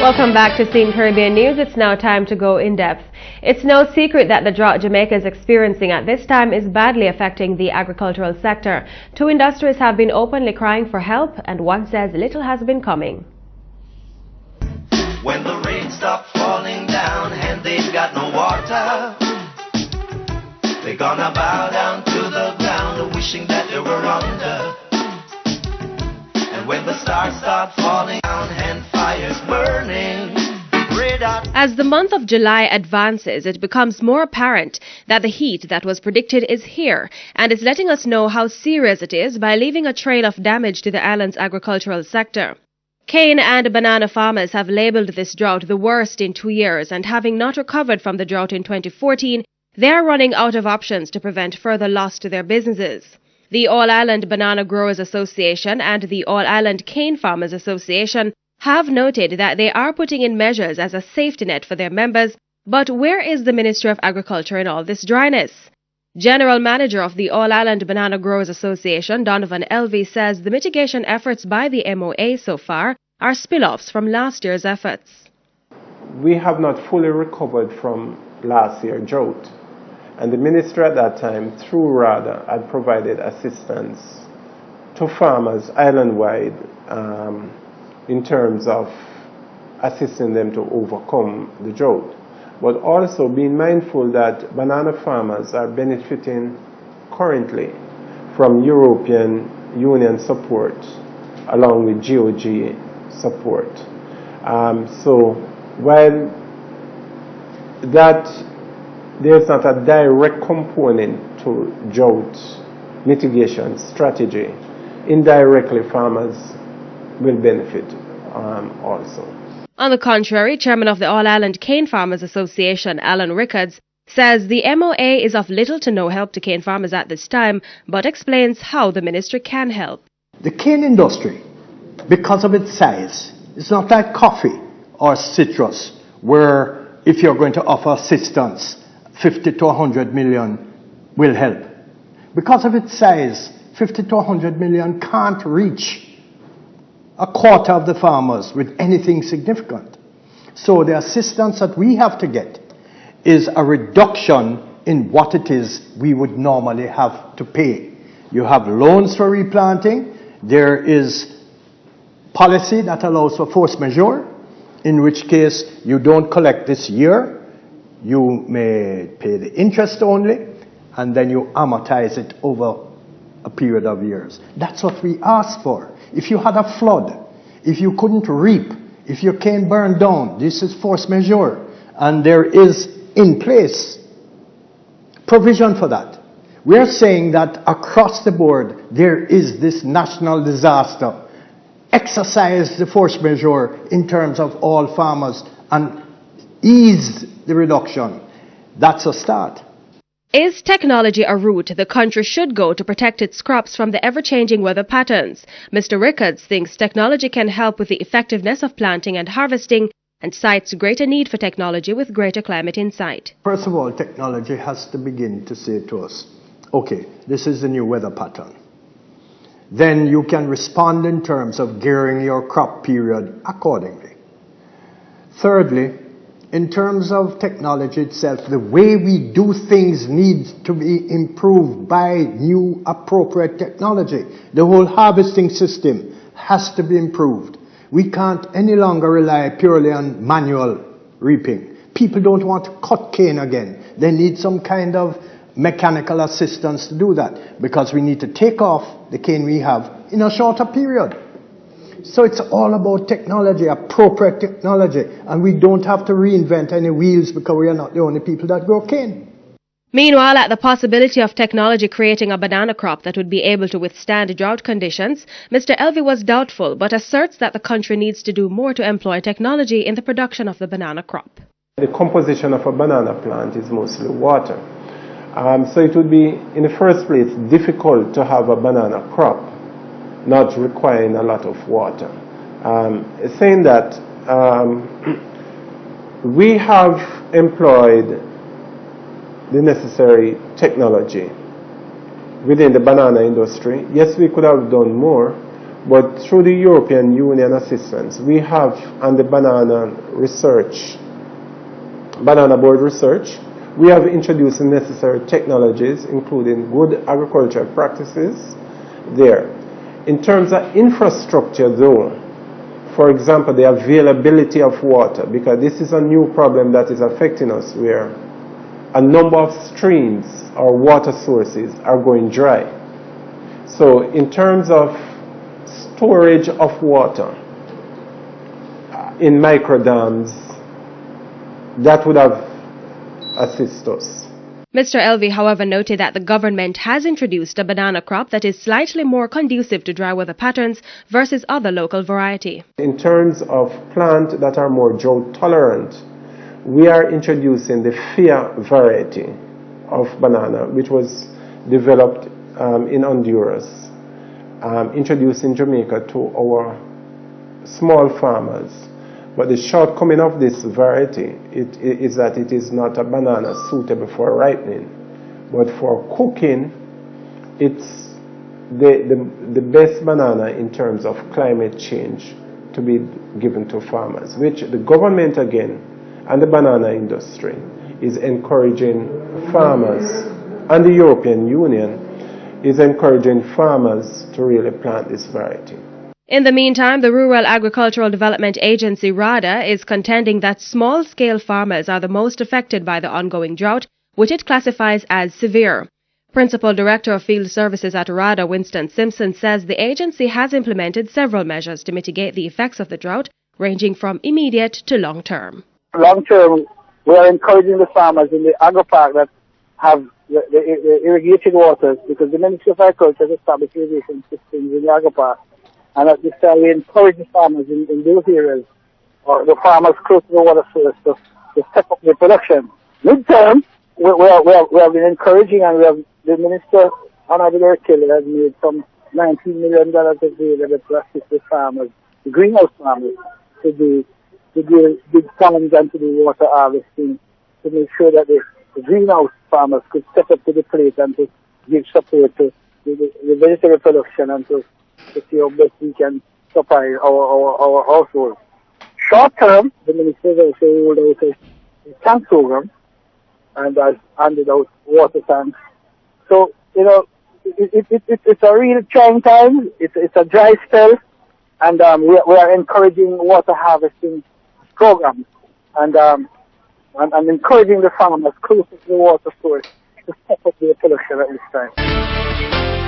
Welcome back to CEEN Caribbean News. It's now time to go in depth. It's no secret that the drought Jamaica is experiencing at this time is badly affecting the agricultural sector. Two industries have been openly crying for help, and one says little has been coming. When the rain stopped falling down and they've got no water, they're gonna bow down to the ground wishing that they were under. And when the stars start falling down and fire's burning, as the month of July advances, it becomes more apparent that the heat that was predicted is here and is letting us know how serious it is by leaving a trail of damage to the island's agricultural sector. Cane and banana farmers have labeled this drought the worst in 2 years, and having not recovered from the drought in 2014, they are running out of options to prevent further loss to their businesses. The All-Island Banana Growers Association and the All-Island Cane Farmers Association have noted that they are putting in measures as a safety net for their members, but where is the Ministry of Agriculture in all this dryness? General Manager of the All-Island Banana Growers Association, Donovan Elvey, says the mitigation efforts by the MOA so far are spill-offs from last year's efforts. We have not fully recovered from last year's drought, and the Ministry at that time, through RADA, had provided assistance to farmers island-wide in terms of assisting them to overcome the drought, but also being mindful that banana farmers are benefiting currently from European Union support along with GOG support. So while that there's not a direct component to drought mitigation strategy, indirectly farmers will benefit also. On the contrary, Chairman of the All-Island Cane Farmers Association, Alan Rickards, says the MOA is of little to no help to cane farmers at this time, but explains how the ministry can help. The cane industry, because of its size, is not like coffee or citrus, where if you're going to offer assistance, 50 to 100 million will help. Because of its size, 50 to 100 million can't reach a quarter of the farmers with anything significant. So the assistance that we have to get is a reduction in what it is we would normally have to pay. You have loans for replanting. There is policy that allows for force majeure, in which case you don't collect this year. You may pay the interest only, and then you amortize it over a period of years. That's what we ask for. If you had a flood, if you couldn't reap, if your cane burned down, this is force majeure, and there is in place provision for that. We are saying that across the board there is this national disaster. Exercise the force majeure in terms of all farmers and ease the reduction. That's a start. Is technology a route the country should go to protect its crops from the ever-changing weather patterns? Mr. Rickards thinks technology can help with the effectiveness of planting and harvesting, and cites greater need for technology with greater climate insight. First of all, technology has to begin to say to us, okay, this is the new weather pattern. Then you can respond in terms of gearing your crop period accordingly. Thirdly, in terms of technology itself, the way we do things needs to be improved by new appropriate technology. The whole harvesting system has to be improved. We can't any longer rely purely on manual reaping. People don't want to cut cane again. They need some kind of mechanical assistance to do that, because we need to take off the cane we have in a shorter period. So it's all about technology, appropriate technology, and we don't have to reinvent any wheels because we are not the only people that grow cane. Meanwhile, at the possibility of technology creating a banana crop that would be able to withstand drought conditions, Mr. Elvey was doubtful, but asserts that the country needs to do more to employ technology in the production of the banana crop. The composition of a banana plant is mostly water. So it would be, in the first place, difficult to have a banana crop not requiring a lot of water. Saying that, we have employed the necessary technology within the banana industry. Yes, we could have done more, But through the European Union assistance, we have on the banana board research, we have introduced the necessary technologies, including good agricultural practices there. In terms of infrastructure though, for example, the availability of water, because this is a new problem that is affecting us, where a number of streams or water sources are going dry. So in terms of storage of water in microdams, that would have assisted us. Mr. Elvey, however, noted that the government has introduced a banana crop that is slightly more conducive to dry weather patterns versus other local variety. In terms of plants that are more drought tolerant, we are introducing the FIA variety of banana, which was developed in Honduras, introduced in Jamaica to our small farmers. But the shortcoming of this variety is that it is not a banana suitable for ripening. But for cooking, it's the best banana in terms of climate change to be given to farmers, which the government again and the banana industry is encouraging farmers, and the European Union is encouraging farmers to really plant this variety. In the meantime, the Rural Agricultural Development Agency, RADA, is contending that small-scale farmers are the most affected by the ongoing drought, which it classifies as severe. Principal Director of Field Services at RADA, Winston Simpson, says the agency has implemented several measures to mitigate the effects of the drought, ranging from immediate to long-term. Long-term, we are encouraging the farmers in the agri-park that have the irrigated waters, because the Ministry of Agriculture has established irrigation systems in the agri-park. And at this time, we encourage the farmers in those areas, or the farmers close to the water source, to step up their production. Mid-term, we have been encouraging, and the Minister, Honorable Kelly, has made some $19 million available to assist the farmers, the greenhouse farmers, to do big farms and to do water harvesting, to make sure that the greenhouse farmers could step up to the plate and to give support to the vegetable production and to see how best we can supply our households. Short term, the minister has also rolled out a tank program and has handed out water tanks. So, you know, it's a real trying time. It's a dry spell, and we are encouraging water harvesting programs and encouraging the farmers closer to the water source to step up their production at this time.